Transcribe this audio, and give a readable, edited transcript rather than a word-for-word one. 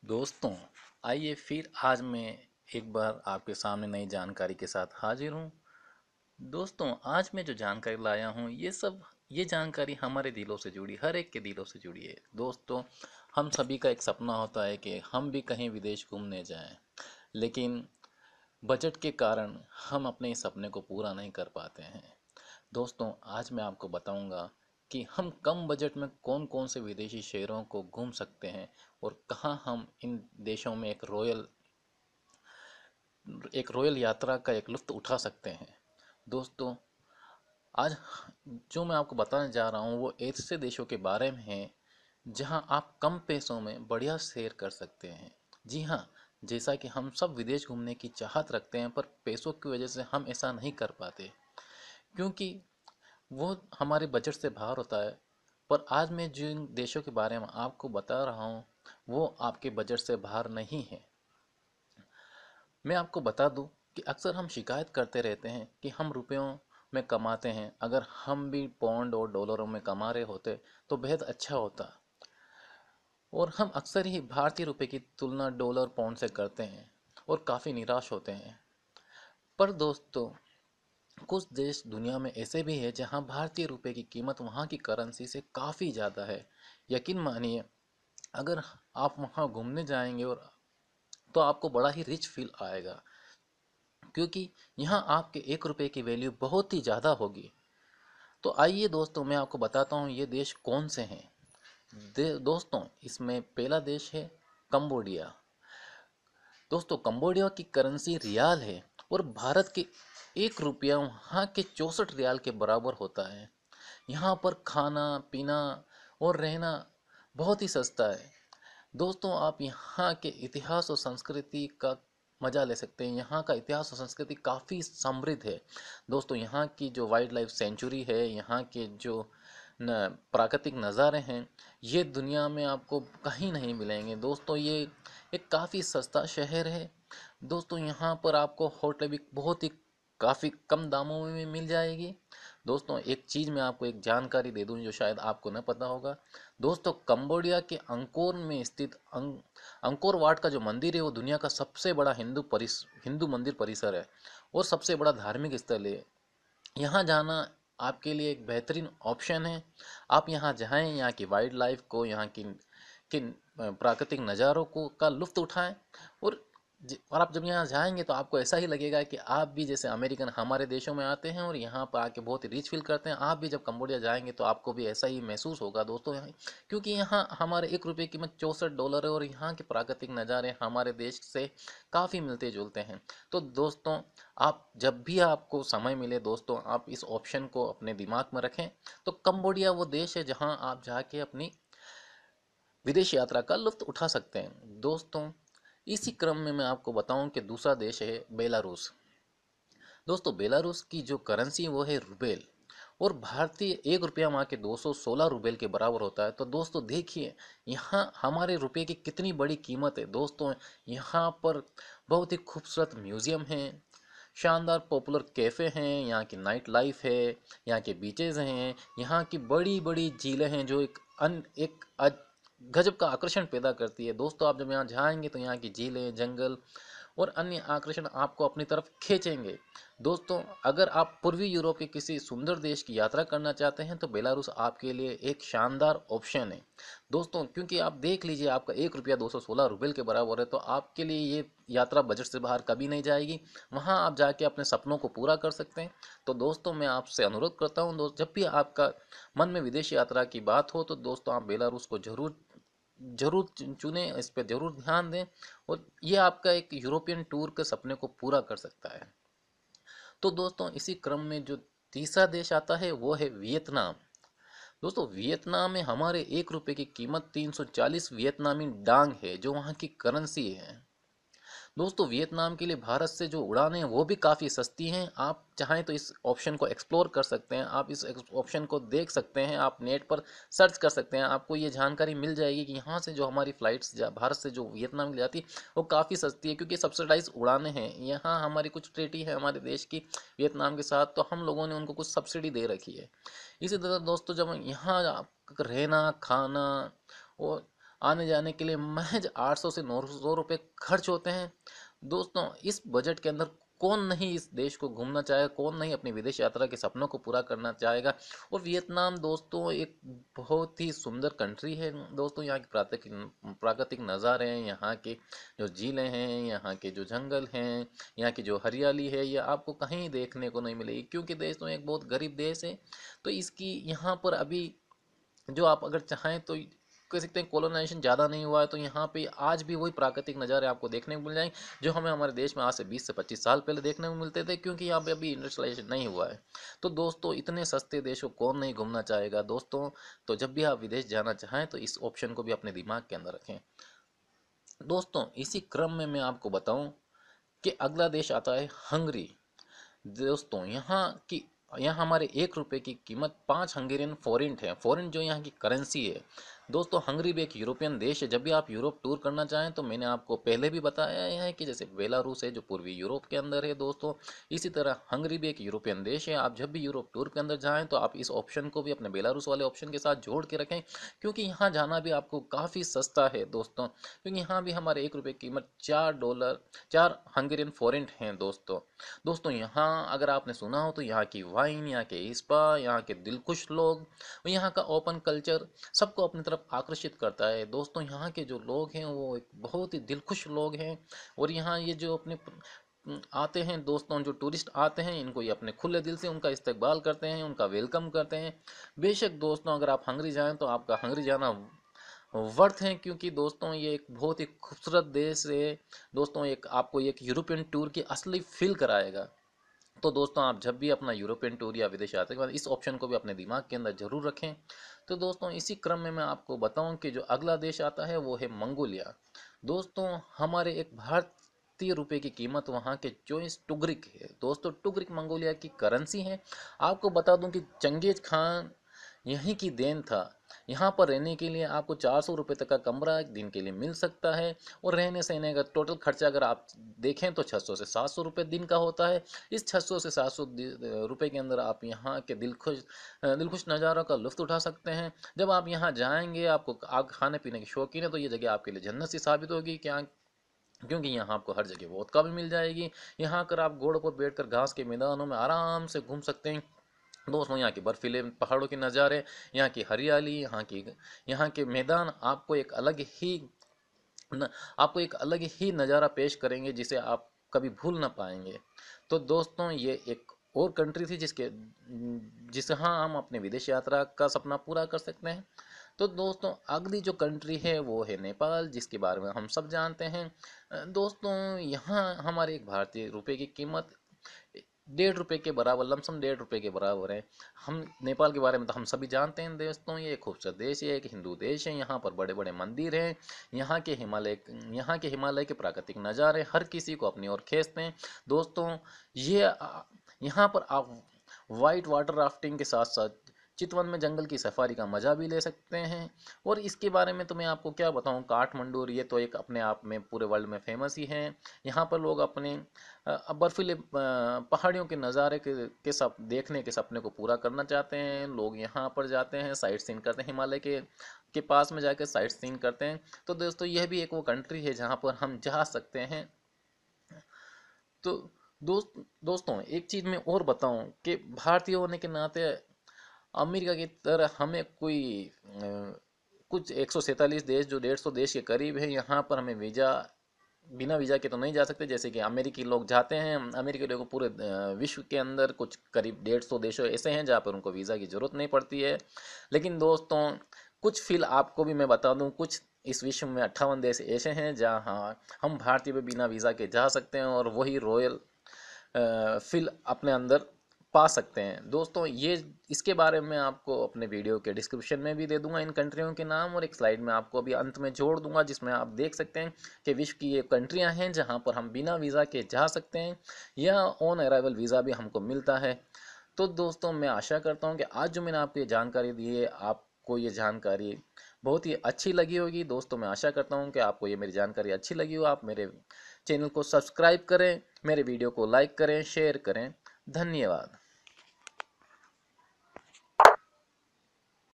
दोस्तों, आइए फिर आज मैं एक बार आपके सामने नई जानकारी के साथ हाजिर हूँ। दोस्तों, आज मैं जो जानकारी लाया हूँ ये जानकारी हमारे दिलों से जुड़ी, हर एक के दिलों से जुड़ी है। दोस्तों, हम सभी का एक सपना होता है कि हम भी कहीं विदेश घूमने जाएं, लेकिन बजट के कारण हम अपने इस सपने को पूरा नहीं कर पाते हैं। दोस्तों, आज मैं आपको बताऊंगा कि हम कम बजट में कौन कौन से विदेशी शहरों को घूम सकते हैं और कहाँ हम इन देशों में एक रॉयल यात्रा का एक लुत्फ़ उठा सकते हैं। दोस्तों, आज जो मैं आपको बताने जा रहा हूँ वो ऐसे देशों के बारे में है जहाँ आप कम पैसों में बढ़िया सैर कर सकते हैं। जी हाँ, जैसा कि हम सब विदेश घूमने की चाहत रखते हैं पर पैसों की वजह से हम ऐसा नहीं कर पाते, क्योंकि वो हमारे बजट से बाहर होता है। पर आज मैं जिन देशों के बारे में आपको बता रहा हूँ वो आपके बजट से बाहर नहीं है। मैं आपको बता दूं कि अक्सर हम शिकायत करते रहते हैं कि हम रुपयों में कमाते हैं, अगर हम भी पौंड और डॉलरों में कमा रहे होते तो बेहद अच्छा होता। और हम अक्सर ही भारतीय रुपए की तुलना डॉलर पौंड से करते हैं और काफ़ी निराश होते हैं। पर दोस्तों, कुछ देश दुनिया में ऐसे भी हैं जहां भारतीय रुपए की कीमत वहां की करेंसी से काफ़ी ज़्यादा है। यकीन मानिए, अगर आप वहां घूमने जाएंगे और तो आपको बड़ा ही रिच फील आएगा, क्योंकि यहाँ आपके 1 रुपए की वैल्यू बहुत ही ज़्यादा होगी। तो आइए दोस्तों, मैं आपको बताता हूँ ये देश कौन से हैं। दोस्तों, इसमें पहला देश है कंबोडिया। दोस्तों, कंबोडिया की करेंसी रियाल है और भारत के 1 रुपया वहाँ के 64 रियाल के बराबर होता है। यहाँ पर खाना पीना और रहना बहुत ही सस्ता है। दोस्तों, आप यहाँ के इतिहास और संस्कृति का मजा ले सकते हैं। यहाँ का इतिहास और संस्कृति काफ़ी समृद्ध है। दोस्तों, यहाँ की जो वाइल्ड लाइफ सेंचुरी है, यहाँ के जो प्राकृतिक नज़ारे हैं, ये दुनिया में आपको कहीं नहीं मिलेंगे। दोस्तों, ये एक काफ़ी सस्ता शहर है। दोस्तों, यहाँ पर आपको होटल भी बहुत ही काफ़ी कम दामों में मिल जाएगी। दोस्तों, एक चीज़ मैं आपको एक जानकारी दे दूँ जो शायद आपको न पता होगा। दोस्तों, कंबोडिया के अंकोर में स्थित अंकोर वाट का जो मंदिर है वो दुनिया का सबसे बड़ा हिंदू मंदिर परिसर है और सबसे बड़ा धार्मिक स्थल है। यहाँ जाना आपके लिए एक बेहतरीन ऑप्शन है। आप यहाँ जाएं, यहाँ की वाइल्ड लाइफ को, यहाँ की प्राकृतिक नज़ारों को का लुत्फ़ उठाएं। और और आप जब यहाँ जाएंगे तो आपको ऐसा ही लगेगा कि आप भी जैसे अमेरिकन हमारे देशों में आते हैं और यहाँ पर आके बहुत ही रिच फील करते हैं। आप भी जब कंबोडिया जाएंगे तो आपको भी ऐसा ही महसूस होगा दोस्तों यहाँ, क्योंकि यहाँ हमारे 1 रुपये की कीमत 64 डॉलर है और यहाँ के प्राकृतिक नज़ारे हमारे देश से काफ़ी मिलते जुलते हैं। तो दोस्तों, आप जब भी आपको समय मिले दोस्तों, आप इस ऑप्शन को अपने दिमाग में रखें। तो कंबोडिया वो देश है जहां आप जाके अपनी विदेश यात्रा का लुत्फ़ उठा सकते हैं। दोस्तों, इसी क्रम में मैं आपको बताऊं कि दूसरा देश है बेलारूस। दोस्तों, बेलारूस की जो करेंसी वो है रूबेल और भारतीय 1 रुपया वहाँ के 216 रूबेल के बराबर होता है। तो दोस्तों देखिए, यहाँ हमारे रुपये की कितनी बड़ी कीमत है। दोस्तों, यहाँ पर बहुत ही खूबसूरत म्यूज़ियम है, शानदार पॉपुलर कैफ़े हैं, यहाँ की नाइट लाइफ है, यहाँ के बीचेस हैं, यहाँ की बड़ी बड़ी झीलें हैं जो गजब का आकर्षण पैदा करती है। दोस्तों, आप जब यहाँ जाएंगे तो यहाँ की झीलें, जंगल और अन्य आकर्षण आपको अपनी तरफ खींचेंगे। दोस्तों, अगर आप पूर्वी यूरोप के किसी सुंदर देश की यात्रा करना चाहते हैं तो बेलारूस आपके लिए एक शानदार ऑप्शन है। दोस्तों, क्योंकि आप देख लीजिए, आपका 1 रुपया 216 रूबेल के बराबर है, तो आपके लिए ये यात्रा बजट से बाहर कभी नहीं जाएगी। वहाँ आप जाके अपने सपनों को पूरा कर सकते हैं। तो दोस्तों, मैं आपसे अनुरोध करता हूँ दोस्त, जब भी आपका मन में विदेश यात्रा की बात हो तो दोस्तों आप बेलारूस को जरूर जरूर चुनें, इस पर जरूर ध्यान दें और ये आपका एक यूरोपियन टूर के सपने को पूरा कर सकता है। तो दोस्तों, इसी क्रम में जो तीसरा देश आता है वो है वियतनाम। दोस्तों, वियतनाम में हमारे 1 रुपए की कीमत 340 वियतनामी डांग है जो वहाँ की करेंसी है। दोस्तों, वियतनाम के लिए भारत से जो उड़ानें हैं वो भी काफ़ी सस्ती हैं। आप चाहें तो इस ऑप्शन को एक्सप्लोर कर सकते हैं, आप इस ऑप्शन को देख सकते हैं, आप नेट पर सर्च कर सकते हैं। आपको ये जानकारी मिल जाएगी कि यहाँ से जो हमारी फ़्लाइट्स भारत से जो वियतनाम के लिए जाती है वो काफ़ी सस्ती है, क्योंकि सब्सिडाइज उड़ानें हैं। यहाँ हमारी कुछ ट्रेटी है हमारे देश की वियतनाम के साथ, तो हम लोगों ने उनको कुछ सब्सिडी दे रखी है। इसी तरह दोस्तों, जब यहाँ रहना खाना और आने जाने के लिए महज 800 से 900 रुपये खर्च होते हैं। दोस्तों इस बजट के अंदर कौन नहीं इस देश को घूमना चाहेगा, कौन नहीं अपनी विदेश यात्रा के सपनों को पूरा करना चाहेगा। और वियतनाम दोस्तों एक बहुत ही सुंदर कंट्री है दोस्तों। यहाँ के प्राकृतिक नज़ारे हैं, यहाँ के जो झीलें हैं, यहाँ के जो जंगल हैं, यहाँ की जो हरियाली है, ये आपको कहीं देखने को नहीं मिलेगी, क्योंकि देश तो एक बहुत गरीब देश है। तो इसकी यहाँ पर अभी जो आप अगर चाहें तो कह सकते हैं कॉलोनाइजेशन ज़्यादा नहीं हुआ है, तो यहाँ पे आज भी वही प्राकृतिक नज़ारे आपको देखने को मिल जाएंगे जो हमें हमारे देश में आज से 20 से 25 साल पहले देखने को मिलते थे, क्योंकि यहाँ पे अभी इंडस्ट्रियलाइजेशन नहीं हुआ है। तो दोस्तों इतने सस्ते देश को कौन नहीं घूमना चाहेगा दोस्तों। तो जब भी आप विदेश जाना चाहें तो इस ऑप्शन को भी अपने दिमाग के अंदर रखें। दोस्तों इसी क्रम में मैं आपको बताऊं कि अगला देश आता है हंगरी। दोस्तों यहाँ हमारे 1 रुपये की कीमत 5 हंगेरियन फॉरेंट है। फॉरेंट जो यहाँ की करेंसी है। दोस्तों हंगरी भी एक यूरोपियन देश है। जब भी आप यूरोप टूर करना चाहें तो मैंने आपको पहले भी बताया है कि जैसे बेलारूस है जो पूर्वी यूरोप के अंदर है दोस्तों, इसी तरह हंगरी भी एक यूरोपियन देश है। आप जब भी यूरोप टूर के अंदर जाएं तो आप इस ऑप्शन को भी अपने बेलारूस वाले ऑप्शन के साथ जोड़ के रखें, क्योंकि यहाँ जाना भी आपको काफ़ी सस्ता है दोस्तों। क्योंकि यहाँ भी हमारे 1 रुपये की कीमत $4 4 हंगेरियन फॉरेंट हैं दोस्तों। दोस्तों यहाँ अगर आपने सुना हो तो यहाँ की वाइन, यहाँ के स्पा, यहाँ के दिलखुश लोग, यहाँ का ओपन कल्चर सबको अपनी तरफ आकर्षित करता है। दोस्तों यहाँ के जो लोग हैं वो एक बहुत ही दिलखुश लोग हैं। और यहाँ ये जो अपने आते हैं दोस्तों, जो टूरिस्ट आते हैं, इनको ये अपने खुले दिल से उनका इस्तकबाल करते हैं, उनका वेलकम करते हैं। बेशक दोस्तों अगर आप हंगरी जाएं तो आपका हंगरी जाना वर्थ है, क्योंकि दोस्तों ये एक बहुत ही खूबसूरत देश है दोस्तों। एक आपको एक यूरोपियन टूर की असली फील कराएगा। तो दोस्तों आप जब भी अपना यूरोपियन टूर या विदेश यात्रा के बाद इस ऑप्शन को भी अपने दिमाग के अंदर जरूर रखें। तो दोस्तों इसी क्रम में मैं आपको बताऊं कि जो अगला देश आता है वो है मंगोलिया। दोस्तों हमारे एक भारतीय रुपए की कीमत वहाँ के 24 टुगरिक है दोस्तों। टुगरिक मंगोलिया की करेंसी है। आपको बता दूं कि चंगेज खान यहीं की देन था। यहाँ पर रहने के लिए आपको 400 रुपये तक का कमरा एक दिन के लिए मिल सकता है। और रहने सहने का टोटल खर्चा अगर आप देखें तो 600 से 700 रुपये दिन का होता है। इस 600 से 700 रुपये के अंदर आप यहाँ के दिलखुश नज़ारों का लुत्फ़ उठा सकते हैं। जब आप यहाँ जाएंगे, आप खाने पीने के शौकीन है तो ये जगह आपके लिए जन्नत सी साबित होगी क्या, क्योंकि यहाँ आपको हर जगह वोदका भी मिल जाएगी। यहाँ कर आप घोड़ों पर बैठकर घास के मैदानों में आराम से घूम सकते हैं दोस्तों। यहाँ के बर्फीले पहाड़ों के नज़ारे, यहाँ की हरियाली, यहाँ के मैदान न, आपको एक अलग ही नज़ारा पेश करेंगे जिसे आप कभी भूल ना पाएंगे। तो दोस्तों ये एक और कंट्री थी जिसे हाँ हम अपने विदेश यात्रा का सपना पूरा कर सकते हैं। तो दोस्तों अगली जो कंट्री है वो है नेपाल, जिसके बारे में हम सब जानते हैं। दोस्तों यहाँ हमारे एक भारतीय रुपए की कीमत 1.5 रुपये के बराबर, लमसम 1.5 रुपये के बराबर है। हम नेपाल के बारे में तो हम सभी जानते हैं दोस्तों। ये एक खूबसूरत देश है, एक हिंदू देश है। यहाँ पर बड़े बड़े मंदिर हैं। यहाँ के हिमालय के प्राकृतिक नज़ारे हर किसी को अपनी ओर खींचते हैं दोस्तों। यहाँ पर आप वाइट वाटर राफ्टिंग के साथ साथ चितवन में जंगल की सफारी का मज़ा भी ले सकते हैं। और इसके बारे में तो मैं आपको क्या बताऊं, काठमांडू ये तो एक अपने आप में पूरे वर्ल्ड में फेमस ही है। यहाँ पर लोग अपने बर्फीले पहाड़ियों के नज़ारे के सब देखने के सपने को पूरा करना चाहते हैं। लोग यहाँ पर जाते हैं, साइट सीन करते हैं, हिमालय के पास में जाकर साइट सीन करते हैं। तो दोस्तों यह भी एक वो कंट्री है जहाँ पर हम जा सकते हैं। तो दोस्तों एक चीज़ मैं और बताऊं कि भारतीय होने के नाते अमेरिका की तरह हमें कुछ 147 देश जो 150 देश के करीब है, यहाँ पर हमें बिना वीज़ा के तो नहीं जा सकते जैसे कि अमेरिकी लोग जाते हैं। अमेरिकी लोगों पूरे विश्व के अंदर कुछ करीब 150 देशों ऐसे हैं जहाँ पर उनको वीज़ा की ज़रूरत नहीं पड़ती है। लेकिन दोस्तों कुछ फिल आपको भी मैं बता दूं, कुछ इस विश्व में 58 देश ऐसे हैं जहाँ हम भारतीय भी बिना वीज़ा के जा सकते हैं और वही रॉयल फिल अपने अंदर पा सकते हैं दोस्तों। ये इसके बारे में आपको अपने वीडियो के डिस्क्रिप्शन में भी दे दूंगा इन कंट्रियों के नाम, और एक स्लाइड में आपको अभी अंत में जोड़ दूंगा जिसमें आप देख सकते हैं कि विश्व की ये कंट्रियां हैं जहां पर हम बिना वीज़ा के जा सकते हैं या ऑन अराइवल वीज़ा भी हमको मिलता है। तो दोस्तों मैं आशा करता हूँ कि आज जो मैंने आपको ये जानकारी दी है, आपको ये जानकारी बहुत ही अच्छी लगी होगी। दोस्तों मैं आशा करता हूँ कि आपको ये मेरी जानकारी अच्छी लगी हो। आप मेरे चैनल को सब्सक्राइब करें, मेरे वीडियो को लाइक करें, शेयर करें। धन्यवाद।